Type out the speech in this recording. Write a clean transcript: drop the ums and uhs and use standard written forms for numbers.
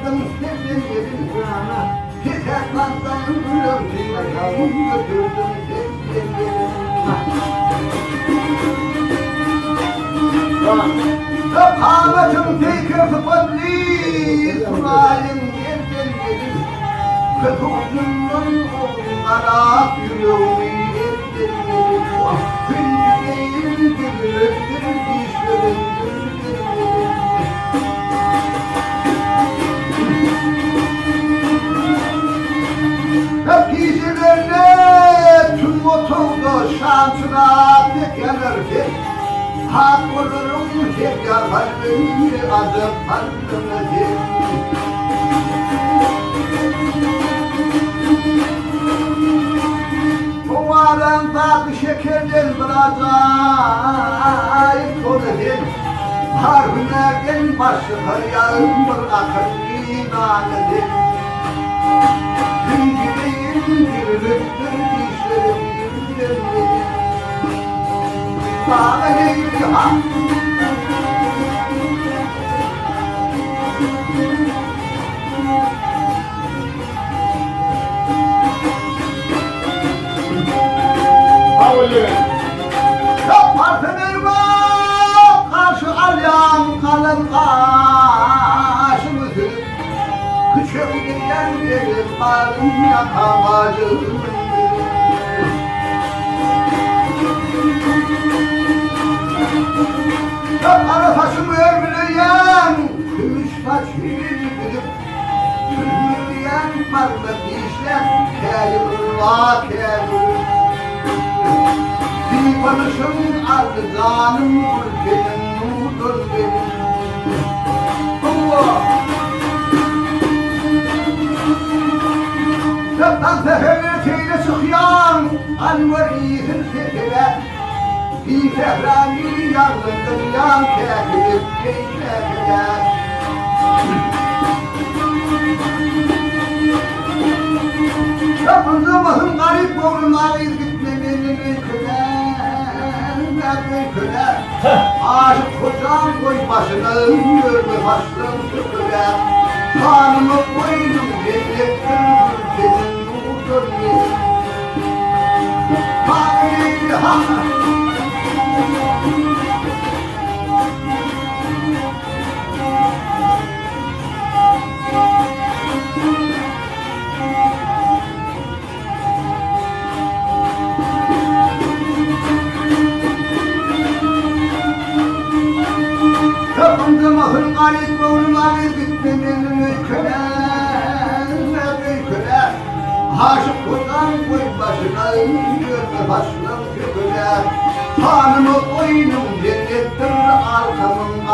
Vardım sevdim yerin sana, yeter kansan gülümsün ayağım götürdüm sevdim yerin sana. Kapamatım tekrar fadli, sunalim yerden yerin, Kıtımdan onlara yüreğimi yerden yerin, Hüncüğün gülüktür dişlerin gülüktür. Hep gecelerle tüm oturdu şansına tek yanarken, hak olurum hep yaparım adım parçamı. Bu aran tatlı şekerden biraz ayıp olabilir. Harbinerden başlıklar yağmur akar imanedir. Hüncüğün gülüktür dişlerim gülüktür. Bana ne gülüyor ha? Yok parfümüm karşı alyan kalın kaşımızı küçük gider gelir barın yakamacım. Yok ara taşımı örgüleyen gümüş taç yüzüdür. Tülmüleyen parmak dişler kâyırla kâyır. Divanışım ardızanım ülkenin nudur benim. Allah! Şaptan seferleri teyle çıkyan, anvar iyisin sefere. Bir fehrani yangındır yan kâhir, kâhir. Şapınzımızın garip boğrunları izgitmemenin köle. Aşık kocam koy başına, görme başlığım söküle. Kanımı koydum cennettir, ülkenin nudur benim. Kanımı ha! Kapındımın garip boğrunları bitmemenin köle. Aşık kocam koy başına, görme başlığım köküle. Hanımı koynum cennettir arkamın